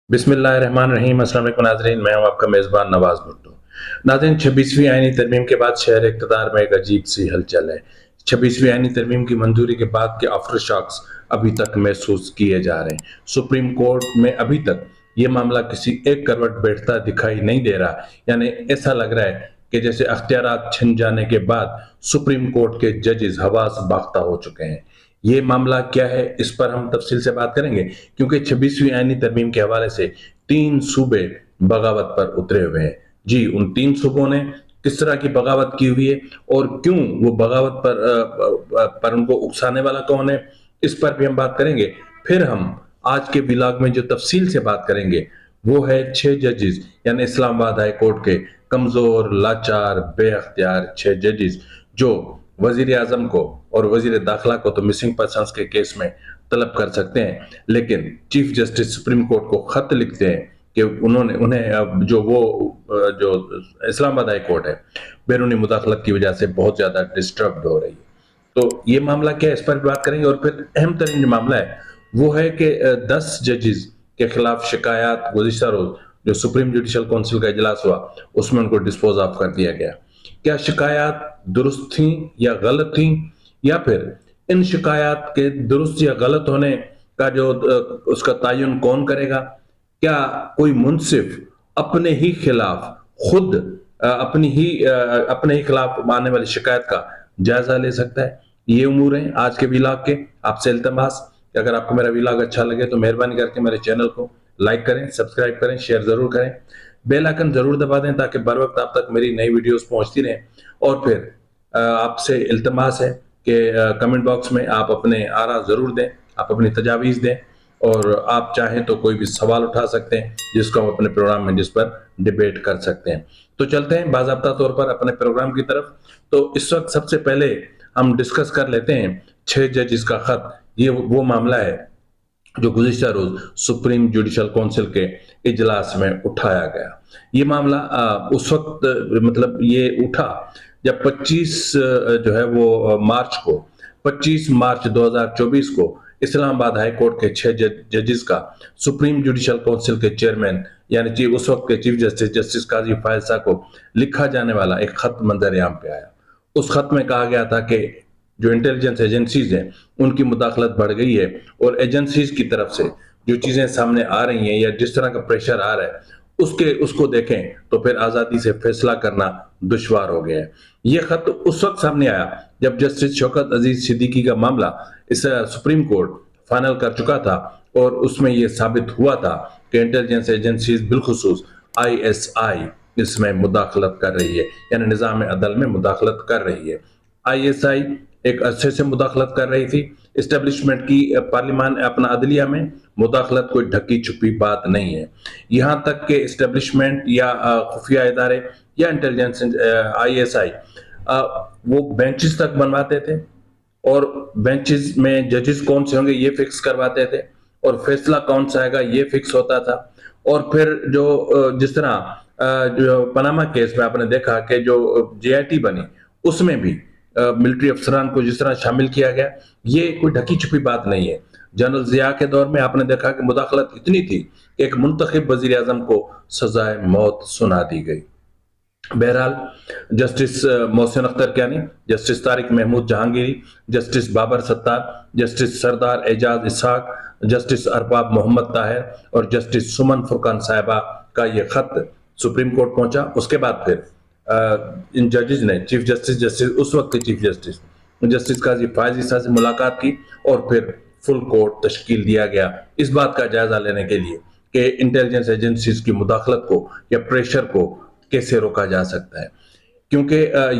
बिस्मिल्लाहिर्रहमानिर्रहीम। अस्सलाम वालेकुम नाज़रीन, मैं हूं आपका मेज़बान नवाज़ भुट्टो। नाज़रीन, 26वीं आईनी तरमीम के बाद शहर इक़्तिदार में एक अजीब सी हलचल है। 26वीं आईनी तरमीम की मंजूरी के बाद के आफ्टर शॉक्स अभी तक महसूस किए जा रहे हैं। सुप्रीम कोर्ट में अभी तक ये मामला किसी एक करवट बैठता दिखाई नहीं दे रहा। यानी ऐसा लग रहा है कि जैसे अख्तियारात छिन जाने के बाद सुप्रीम कोर्ट के जजेस हवास बाख्ता हो चुके हैं। ये मामला क्या है, इस पर हम तफसील से बात करेंगे, क्योंकि 26वीं आईनी तरमीम के हवाले से 3 सूबे बगावत पर उतरे हुए हैं। जी, उन 3 सूबों ने किस तरह की बगावत की हुई है और क्यों वो बगावत पर उनको उकसाने वाला कौन है, इस पर भी हम बात करेंगे। फिर हम आज के व्लॉग में जो तफसील से बात करेंगे वो है 6 जजेस, यानी इस्लामाबाद हाई कोर्ट के कमजोर, लाचार, बेअख्तियार 6 जजेस जो वजीर आजम को और वजीर दाखिला को तो मिसिंग पर्सनस के केस में तलब कर सकते हैं, लेकिन चीफ जस्टिस सुप्रीम कोर्ट को खत लिखते हैं कि उन्होंने उन्हें अब जो इस्लामाबाद हाई कोर्ट है बैरूनी मुदाखलत की वजह से बहुत ज्यादा डिस्टर्ब हो रही है। तो ये मामला क्या है, इस पर भी बात करेंगे। और फिर अहम तरीन जो मामला है वो है कि 10 जजेस के खिलाफ शिकायत गुज़िश्ता रोज जो सुप्रीम जुडिशल काउंसिल का इजलास हुआ उसमें उनको डिस्पोज ऑफ कर दिया गया। क्या शिकायत दुरुस्त थी या गलत थी, या फिर इन शिकायत के दुरुस्त या गलत होने का जो उसका तयन कौन करेगा? क्या कोई मुंसिफ अपने ही खिलाफ खुद अपने ही खिलाफ आने वाली शिकायत का जायजा ले सकता है? ये उमूर हैं आज के व्लॉग के। आपसे इल्तमास कि अगर आपको मेरा व्लॉग अच्छा लगे तो मेहरबानी करके मेरे चैनल को लाइक करें, सब्सक्राइब करें, शेयर जरूर करें, बेल आइकन जरूर दबा दें ताकि बर वक्त आप तक मेरी नई वीडियोस पहुंचती रहें। और फिर आपसे इल्तमास है कि कमेंट बॉक्स में आप अपने आरा ज़रूर दें, आप अपनी तजावीज़ दें, और आप चाहें तो कोई भी सवाल उठा सकते हैं जिसको हम अपने प्रोग्राम में जिस पर डिबेट कर सकते हैं। तो चलते हैं बाज़ाब्ता तौर पर अपने प्रोग्राम की तरफ। तो इस वक्त सबसे पहले हम डिस्कस कर लेते हैं 6 जज का खत। ये वो मामला है जो गुज़िश्ता रोज सुप्रीम जुडिशल काउंसिल के इजलास में उठाया गया। ये मामला उस वक्त मतलब ये उठा जब 25 जो है वो मार्च को 25 मार्च 2024 को इस्लामाबाद हाई कोर्ट के 6 जजेस का सुप्रीम जुडिशल काउंसिल के चेयरमैन यानी उस वक्त के chief justice justice Qazi Faez साहब को लिखा जाने वाला एक खत मंजर-ए-आम पे आया। उस खत में कहा गया था कि जो इंटेलिजेंस एजेंसीज हैं उनकी मुदाखलत बढ़ गई है और एजेंसीज की तरफ से जो चीजें सामने आ रही हैं या जिस तरह का प्रेशर आ रहा है उसको देखें तो फिर आजादी से फैसला करना दुश्वार हो गया है। यह खत उस वक्त सामने आया जब जस्टिस शौकत अजीज सिद्दीकी का मामला इस सुप्रीम कोर्ट फाइनल कर चुका था और उसमें यह साबित हुआ था कि इंटेलिजेंस एजेंसीज बिलखुसूस ISI इसमें मुदाखलत कर रही है, यानी निजाम अदल में मुदाखलत कर रही है। ISI एक अरसे से मुदाखलत कर रही थी। इस्टेब्लिशमेंट की पार्लियामान अपना अदलिया में मुदाखलत कोई ढकी छुपी बात नहीं है। यहाँ तक कि इस्टेब्लिशमेंट या खुफिया इदारे या इंटेलिजेंस ISI वो बेंचेस तक बनवाते थे और बेंचेस में जजेस कौन से होंगे ये फिक्स करवाते थे और फैसला कौन सा आएगा ये फिक्स होता था। और फिर जो जिस तरह जो पनामा केस में आपने देखा कि जो JIT बनी उसमें भी मिलिट्री अफसरान को जिस तरह शामिल किया गया, ये कोई ढकी छुपी बात नहीं है। जनरल जिया के दौर में आपने देखा कि मुदाखलत इतनी थी कि एक मुंतखब वजीर आजम को सजाए मौत सुना दी गई। बहरहाल justice Mohsin Akhtar Kayani, justice Tariq Mahmood Jahangiri, justice Babar Sattar, justice Sardar Ejaz Ishaq, justice Arbab Mohammad Tahir और जस्टिस सुमन फुरकान साहिबा का ये खत सुप्रीम कोर्ट पहुंचा। उसके बाद फिर इन जजेस ने चीफ जस्टिस उस वक्त के चीफ जस्टिस काजी फायज साहब से मुलाकात की और फिर फुल कोर्ट तश्कील दिया गया इस बात का जायजा लेने के लिए कि इंटेलिजेंस एजेंसीज की मुदाखलत को या प्रेशर को कैसे रोका जा सकता है। क्योंकि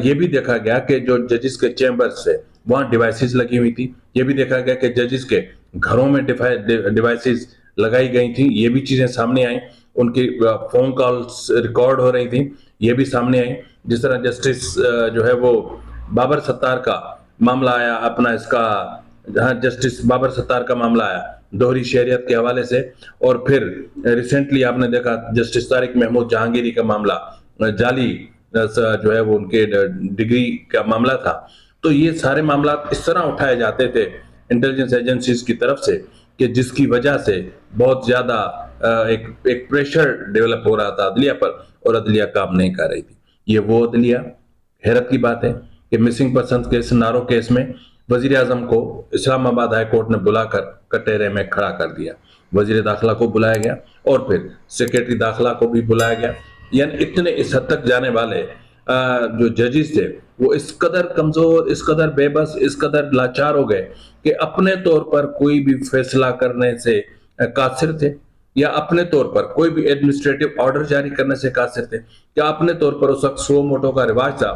ये भी देखा गया कि जो जजेस के चैम्बर्स से वहां डिवाइसेस लगी हुई थी, ये भी देखा गया कि जजेस के घरों में डिवाइसेस लगाई गई थी, ये भी चीजें सामने आई। उनकी फोन कॉल्स रिकॉर्ड हो रही थी, ये भी सामने आई। जिस तरह जस्टिस जो है वो बाबर सत्तार का मामला आया, अपना इसका जहां जस्टिस बाबर सत्तार का मामला आया दोहरी शहरियत के हवाले से, और फिर रिसेंटली आपने देखा जस्टिस तारिक महमूद जहांगीरी का मामला जाली जो है वो उनके डिग्री का मामला था। तो ये सारे मामला इस तरह उठाए जाते थे इंटेलिजेंस एजेंसीज की तरफ से कि जिसकी वजह से बहुत ज्यादा एक प्रेशर डेवलप हो रहा था अदलिया पर, और अदलिया काम नहीं कर रही थी। ये वो अदलिया, हैरत की बात है कि मिसिंग पर्सन केस, नारो केस में वजीर आजम को इस्लामाबाद हाई कोर्ट ने बुलाकर कटहरे में खड़ा कर दिया। वजीर दाखिला को बुलाया गया और फिर सेक्रेटरी दाखिला को भी बुलाया गया। यानी इतने इस हद तक जाने वाले जो जजेस थे वो इस कदर कमजोर, इस कदर बेबस, इस कदर लाचार हो गए कि अपने तौर पर कोई भी फैसला करने से कासिर थे, या अपने तौर पर कोई भी एडमिनिस्ट्रेटिव ऑर्डर जारी करने से कासिर थे, या अपने तौर पर उस वक्त सो मोटो का रिवाज था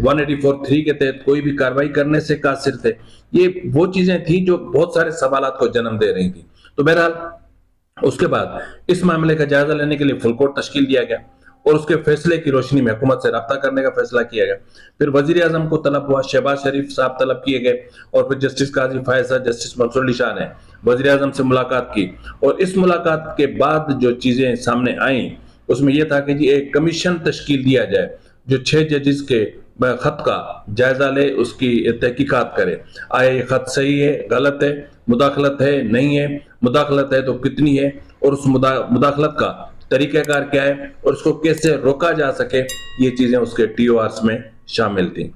184(3) के तहत कोई भी कार्रवाई करने से कासिर थे। ये वो चीजें थी जो बहुत सारे सवालात को जन्म दे रही थी। तो बहरहाल उसके बाद इस मामले का जायजा लेने के लिए फुल कोर्ट तश्कील दिया गया और उसके फैसले की रोशनी में हुकूमत से रब्ता करने का फैसला किया गया। फिर वजीर आजम को तलब हुआ, शहबाज शरीफ साहब तलब किए गए और फिर जस्टिस काजी फायजा, जस्टिस मंसूर अली शाह ने वजीर आजम से मुलाकात की। और इस मुलाकात के बाद जो चीजें सामने आई उसमें यह था कि जी एक कमीशन तश्कील दिया जाए जो 6 जजेस के खत का जायजा ले, उसकी तहकीकात करे। आया ये खत सही है, गलत है, मुदाखलत है, नहीं है, मुदाखलत है तो कितनी है, और उस मुदाखलत का तरीक़ाकार क्या है और उसको कैसे रोका जा सके, ये चीजें उसके TORs में शामिल थी।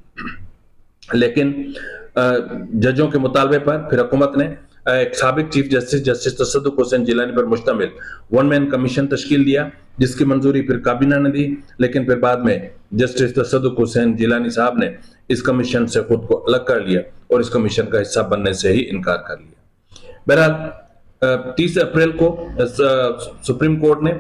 लेकिन जजों के मुतालबे पर फिर हुकूमत ने एक साबिक चीफ जस्टिस जस्टिस तसद्दुक हुसैन जिलानी पर मुश्तमिल 1 मैन कमीशन तश्कील दिया, जिसकी मंजूरी फिर काबीना ने दी। लेकिन फिर बाद में जस्टिस तसद्दुक हुसैन जिलानी साहब ने इस कमीशन से खुद को अलग कर लिया और इस कमीशन का हिस्सा बनने से ही इनकार कर लिया। बहरहाल 30 अप्रैल को सुप्रीम कोर्ट ने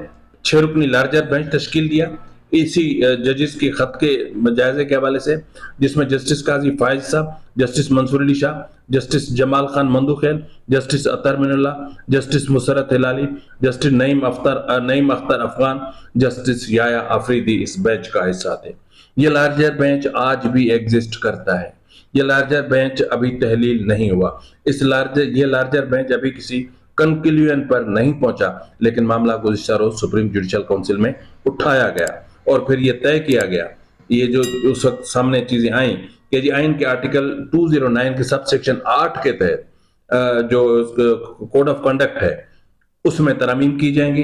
6 रुकनी लार्जर बेंच तश्कील दिया इसी जजेस के खत के जायजे के हवाले से, जिसमें जस्टिस काजी फायज साहब, justice Mansoor Ali Shah, justice Jamal Khan Mandokhail, justice Athar Minallah, justice Musarrat Hilali, justice Naeem Akhtar Afghan, justice Yahya Afridi इस बेंच का हिस्सा थे। ये लार्जर बेंच आज भी एग्जिस्ट करता है। ये लार्जर बेंच अभी तहलील नहीं हुआ। ये लार्जर बेंच अभी किसी कंक्लूजन पर नहीं पहुंचा, लेकिन मामला गुज़िश्ता रोज सुप्रीम जुडिशल काउंसिल में उठाया गया और फिर यह तय किया गया, ये जो उस वक्त सामने चीजें आई कि जी आइन के आर्टिकल 209 के सब सेक्शन 8 के तहत जो कोड ऑफ कंडक्ट है उसमें तरमीम की जाएंगी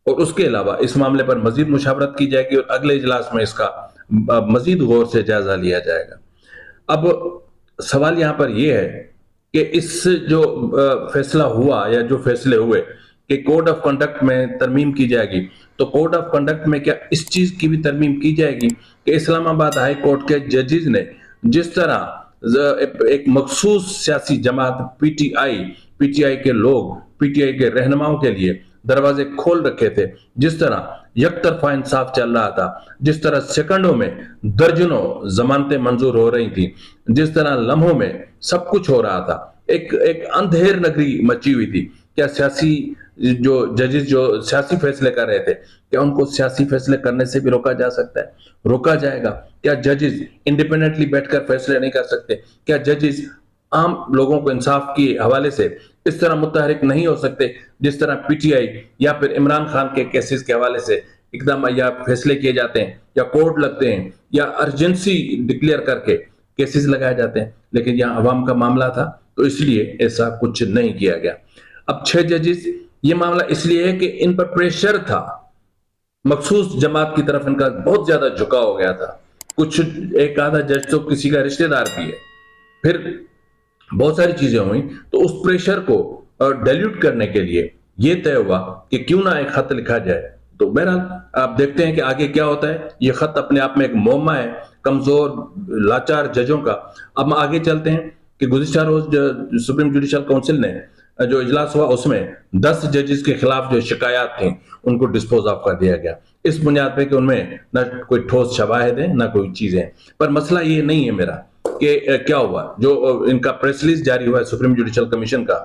और उसके अलावा इस मामले पर मजीद मुशावरत की जाएगी और अगले इजलास में इसका मजीद गौर से जायजा लिया जाएगा। अब सवाल यहां पर यह है कि इस जो फैसला हुआ या जो फैसले हुए कि कोड ऑफ कंडक्ट में तरमीम की जाएगी, तो कोड ऑफ कंडक्ट में क्या इस चीज की भी तरमीम की जाएगी कि इस्लामाबाद हाई कोर्ट के जजेस ने जिस तरह एक मखसूस सियासी जमात पीटीआई के लोग, पीटीआई के रहनुमाओं के लिए दरवाजे खोल रखे थे, जिस तरह यकतरफा इंसाफ चल रहा था, जिस तरह सेकंडों में दर्जनों जमानतें मंजूर हो रही थी, जिस तरह लम्हों में सब कुछ हो रहा था, एक अंधेर नगरी मची हुई थी। क्या सियासी जो जजेस जो सियासी फैसले कर रहे थे, क्या उनको सियासी फैसले करने से भी रोका जा सकता है? रोका जाएगा। क्या जजेस इंडिपेंडेंटली बैठकर फैसले नहीं कर सकते? क्या जजेस आम लोगों को इंसाफ के हवाले से इस तरह मुतहरिक नहीं हो सकते जिस तरह पीटीआई या फिर इमरान खान के केसेस के हवाले से एकदम या फैसले किए जाते हैं या कोर्ट लगते हैं या अर्जेंसी डिक्लेयर करके केसेस लगाए जाते हैं? लेकिन यहाँ अवाम का मामला था तो इसलिए ऐसा कुछ नहीं किया गया। अब 6 जजेस, ये मामला इसलिए है कि इन पर प्रेशर था, मखसूस जमात की तरफ इनका बहुत ज्यादा झुकाव हो गया था। कुछ एक आधा जज तो किसी का रिश्तेदार भी है, फिर बहुत सारी चीजें हुई, तो उस प्रेशर को डाइल्यूट करने के लिए यह तय हुआ कि क्यों ना एक खत लिखा जाए। तो बहरहाल आप देखते हैं कि आगे क्या होता है। यह खत अपने आप में एक मुअम्मा है कमजोर लाचार जजों का। अब हम आगे चलते हैं कि गुज़िश्ता रोज सुप्रीम जुडिशल काउंसिल ने जो इजलास हुआ उसमें 10 जजेस के खिलाफ जो शिकायत थी उनको डिस्पोज ऑफ कर दिया गया, इस बुनियाद पे कि उनमें ना कोई ठोस शवाहिद है ना कोई चीजें। पर मसला ये नहीं है मेरा कि क्या हुआ, जो इनका प्रेस रिलीज जारी हुआ है सुप्रीम जुडिशल कमीशन का,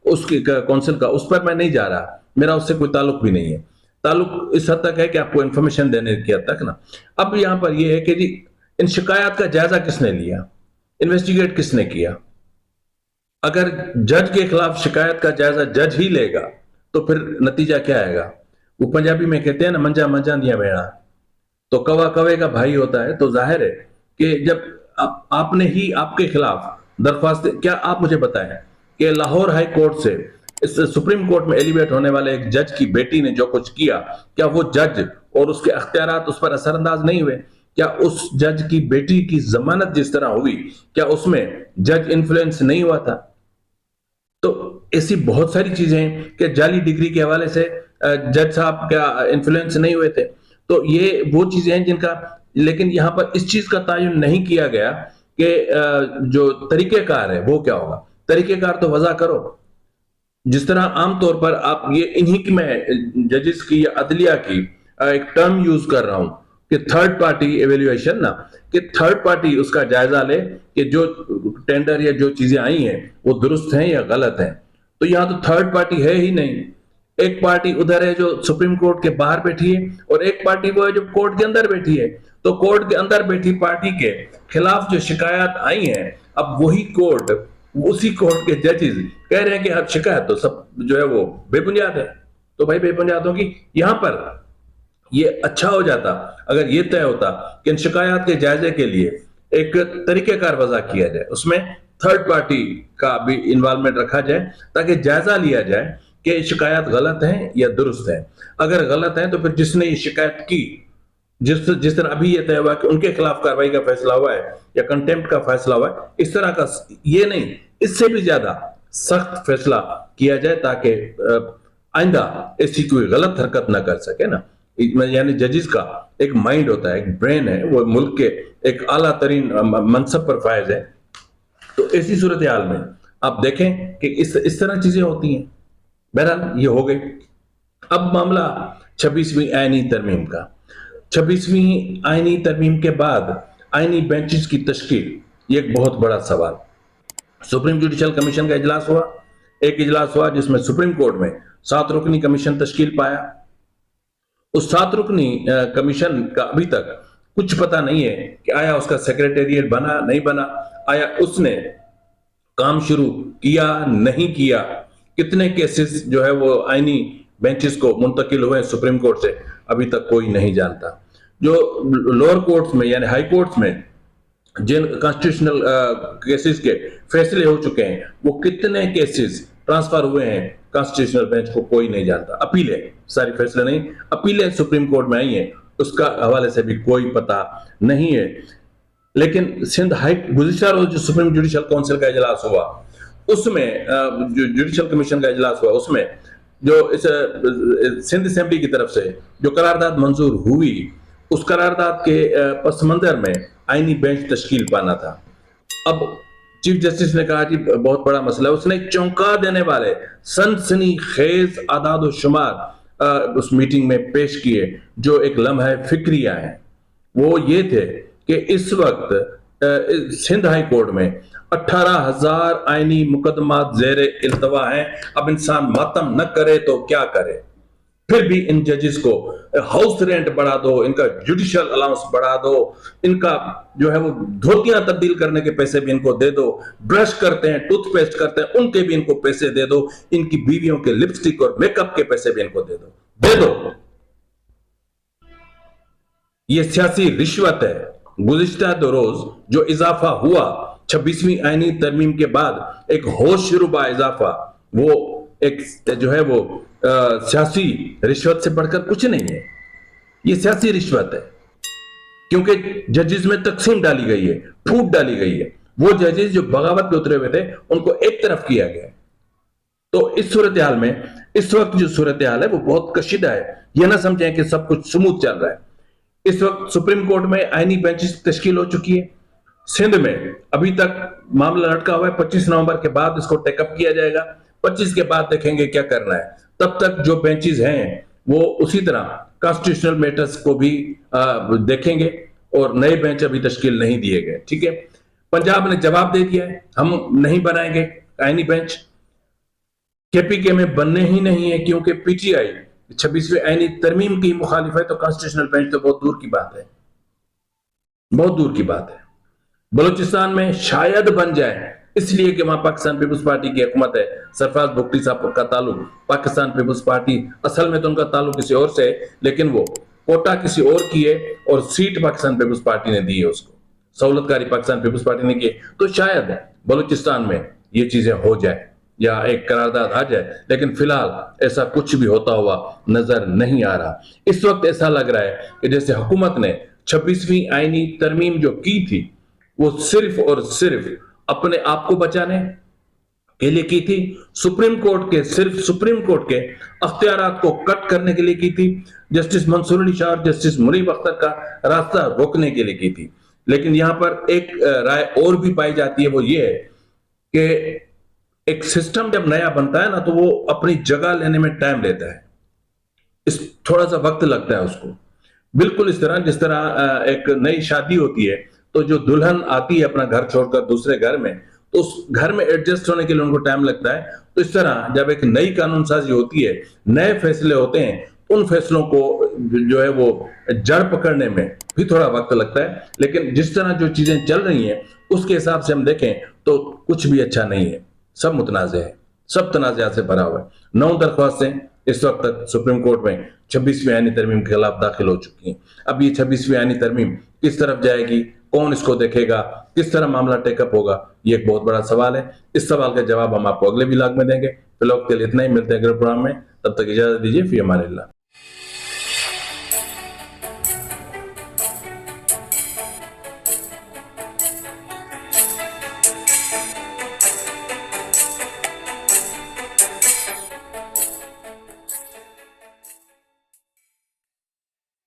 उसकी काउंसिल का, उस पर मैं नहीं जा रहा, मेरा उससे कोई ताल्लुक भी नहीं है। ताल्लुक इस हद तक है कि आपको इंफॉर्मेशन देने की हद तक ना। अब यहां पर यह है कि जी इन शिकायत का जायजा किसने लिया, इन्वेस्टिगेट किसने किया? अगर जज के खिलाफ शिकायत का जायजा जज ही लेगा तो फिर नतीजा क्या आएगा? वो पंजाबी में कहते हैं ना, मंजा मंजा दिया बेड़ा, तो कवा कवे का भाई होता है। तो जाहिर है कि जब आपने ही आपके खिलाफ दरख्वास्त, क्या आप मुझे बताएं कि लाहौर हाई कोर्ट से इस सुप्रीम कोर्ट में एलिवेट होने वाले एक जज की बेटी ने जो कुछ किया, क्या वो जज और उसके अख्तियारात उस पर असरअंदाज नहीं हुए? क्या उस जज की बेटी की जमानत जिस तरह हुई, क्या उसमें जज इन्फ्लुएंस नहीं हुआ था? तो ऐसी बहुत सारी चीजें हैं कि जाली डिग्री के हवाले से जज साहब क्या इन्फ्लुएंस नहीं हुए थे। तो ये वो चीजें हैं जिनका, लेकिन यहां पर इस चीज का तयन नहीं किया गया कि जो तरीकेकार है वो क्या होगा। तरीकेकार तो वजह करो, जिस तरह आमतौर पर आप ये इन्हीं की मैं जजेस की या अदलिया की एक टर्म यूज कर रहा हूं कि थर्ड पार्टी एवेल्युएशन ना, कि थर्ड पार्टी उसका जायजा ले कि जो टेंडर या जो चीजें आई हैं वो दुरुस्त हैं या गलत हैं। तो यहां तो थर्ड पार्टी है ही नहीं। एक पार्टी उधर है जो सुप्रीम कोर्ट के बाहर बैठी है और एक पार्टी वो है जो कोर्ट के अंदर बैठी है। तो कोर्ट के अंदर बैठी पार्टी के खिलाफ जो शिकायत आई है, अब वही कोर्ट, उसी कोर्ट के जजेस कह रहे हैं कि अब शिकायत तो सब जो है वो बेबुनियाद है। तो भाई बेबुनियादों की यहां पर ये अच्छा हो जाता अगर ये तय होता कि इन शिकायत के जायजे के लिए एक तरीकेकार वजह किया जाए, उसमें थर्ड पार्टी का भी इन्वॉल्वमेंट रखा जाए ताकि जायजा लिया जाए कि शिकायत गलत है या दुरुस्त है। अगर गलत है तो फिर जिसने ये शिकायत की, जिस जिस तरह अभी ये तय हुआ कि उनके खिलाफ कार्रवाई का फैसला हुआ है या कंटेम्प्ट का फैसला हुआ है, इस तरह का ये नहीं, इससे भी ज्यादा सख्त फैसला किया जाए ताकि आइंदा ऐसी कोई गलत हरकत ना कर सके ना। यानी जजेस का एक माइंड होता है, एक ब्रेन है, वो मुल्क के एक आला तरीन मनसब पर फायज है। तो ऐसी सूरत हाल में आप देखें कि इस तरह चीजें होती हैं। बहरहाल ये हो गई। अब मामला 26वीं आईनी तरमीम का। 26वीं आईनी तरमीम के बाद आईनी बेंचेस की तश्कील, ये एक बहुत बड़ा सवाल। सुप्रीम जुडिशल कमीशन का इजलास हुआ, एक इजलास हुआ जिसमें सुप्रीम कोर्ट में 7 रुकनी कमीशन तश्कील पाया। उस 7 रुकनी कमीशन का अभी तक कुछ पता नहीं है कि आया उसका सेक्रेटेरिएट बना नहीं बना, आया उसने काम शुरू किया नहीं किया, कितने केसेस जो है वो आईनी बेंचेस को मुंतकिल हुए सुप्रीम कोर्ट से, अभी तक कोई नहीं जानता। जो लोअर कोर्ट्स में यानी हाई कोर्ट्स में जिन कॉन्स्टिट्यूशनल केसेस के फैसले हो चुके हैं, वो कितने केसेस ट्रांसफर हुए हैं कॉन्स्टिट्यूशनल बेंच को कोई नहीं जानता। अपीलें, सारी फैसले नहीं, अपीलें सुप्रीम कोर्ट में आई हैं, उसका हवाले से भी कोई पता नहीं है। लेकिन सिंध हाई गुज़िश्ता रोज जो सुप्रीम जुडिशल काउंसिल का इजलास हुआ, उसमें जो जुडिशल कमीशन का इजलास हुआ, उसमें जो इस सिंध असेंबली की तरफ से जो करारदाद मंजूर हुई, उस करारदाद के पस मंजर में आईनी बेंच तश्कील पाना था। अब चीफ जस्टिस ने कहा जी बहुत बड़ा मसला है। उसने चौंका देने वाले सनसनीखेज आदाद शुमार उस मीटिंग में पेश किए जो एक लम्हा फिक्रिया है। वो ये थे कि इस वक्त सिंध हाई कोर्ट में 18,000 आईनी मुकदमा जेर इल्तवा हैं। अब इंसान मातम न करे तो क्या करे, फिर भी इन जजेस को हाउस रेंट बढ़ा दो, इनका जुडिशियल अलाउंस बढ़ा दो, इनका जो है वो धोतियां तब्दील करने के पैसे भी इनको दे दो, ब्रश करते हैं, टूथपेस्ट करते हैं, उनके भी इनको पैसे दे दो, इनकी बीवियों के लिपस्टिक और मेकअप के पैसे भी इनको दे दो। ये सियासी रिश्वत है। गुज़िश्ता 2 रोज जो इजाफा हुआ 26वीं आईनी तरमीम के बाद, एक होशरुबा इजाफा, वो एक जो है वो सियासी रिश्वत से बढ़कर कुछ नहीं है। ये सियासी रिश्वत है क्योंकि जजेस में तकसीम डाली गई है, फूट डाली गई है। वो जजेस जो बगावत पे उतरे हुए थे उनको एक तरफ किया गया। तो इस सूरत हाल में इस वक्त जो सूरत हाल है वो बहुत कशीदा है। यह ना समझें कि सब कुछ स्मूथ चल रहा है। इस वक्त सुप्रीम कोर्ट में आईनी बेंचेस तश्कील हो चुकी है। सिंध में अभी तक मामला लटका हुआ है। 25 नवंबर के बाद इसको टेकअप किया जाएगा। 25 के बाद देखेंगे क्या करना है। तब तक जो बेंचेस हैं वो उसी तरह कॉन्स्टिट्यूशनल मैटर्स को भी देखेंगे और नए बेंच अभी तश्कील नहीं दिए गए। ठीक है, पंजाब ने जवाब दे दिया है, हम नहीं बनाएंगे आईनी बेंच। केपीके में बनने ही नहीं है क्योंकि पीटीआई 26वीं आईनी तरमीम की मुखालिफ है। तो कॉन्स्टिट्यूशनल बेंच तो बहुत दूर की बात है, बहुत दूर की बात है। बलूचिस्तान में शायद बन जाए, इसलिए कि वहां पाकिस्तान पीपुल्स पार्टी की हुकूमत है। सरफराज भुगटी साहब का ताल्लुक पाकिस्तान पीपुल्स पार्टी, असल में तो उनका ताल्लुक किसी और से है, लेकिन वो कोटा किसी और की है और सीट पाकिस्तान पीपुल्स पार्टी ने दी है, उसको सहूलतकारी पाकिस्तान पीपुल्स पार्टी ने की। तो शायद बलूचिस्तान में ये चीजें हो जाए। या एक करारदाद आ जाए, लेकिन फिलहाल ऐसा कुछ भी होता हुआ नजर नहीं आ रहा। इस वक्त ऐसा लग रहा है कि जैसे हुकूमत ने 26वीं आईनी तरमीम जो की थी वो सिर्फ और सिर्फ अपने आप को बचाने के लिए की थी, सिर्फ सुप्रीम कोर्ट के अख्तियारात को कट करने के लिए की थी, जस्टिस मंसूर अली शाह और जस्टिस मुनीब अख्तर का रास्ता रोकने के लिए की थी। लेकिन यहां पर एक राय और भी पाई जाती है, वो ये है कि एक सिस्टम जब नया बनता है ना तो वो अपनी जगह लेने में टाइम लेता है, इस थोड़ा सा वक्त लगता है उसको। बिल्कुल इस तरह जिस तरह एक नई शादी होती है तो जो दुल्हन आती है अपना घर छोड़कर दूसरे घर में, तो उस घर में एडजस्ट होने के लिए उनको टाइम लगता है। तो इस तरह जब एक नई कानून साजी होती है, नए फैसले होते हैं, उन फैसलों को जो है वो जड़ पकड़ने में भी थोड़ा वक्त लगता है। लेकिन जिस तरह जो चीजें चल रही हैं उसके हिसाब से हम देखें तो कुछ भी अच्छा नहीं है, सब मुतनाज़ है, सब तनाज़ा से भरा हुआ है। 9 दरख्वास्तें इस वक्त तक सुप्रीम कोर्ट में 26वीं आईनी तरमीम के खिलाफ दाखिल हो चुकी हैं। अब ये 26वीं आईनी तरमीम किस तरफ जाएगी, कौन इसको देखेगा, किस तरह मामला टेकअप होगा, ये एक बहुत बड़ा सवाल है। इस सवाल का जवाब हम आपको अगले व्लॉग में देंगे। फिलहाल के लिए इतना ही, मिलते हैं अगले प्रोग्राम में, तब तक इजाजत दीजिए। फी अमानिल्लाह।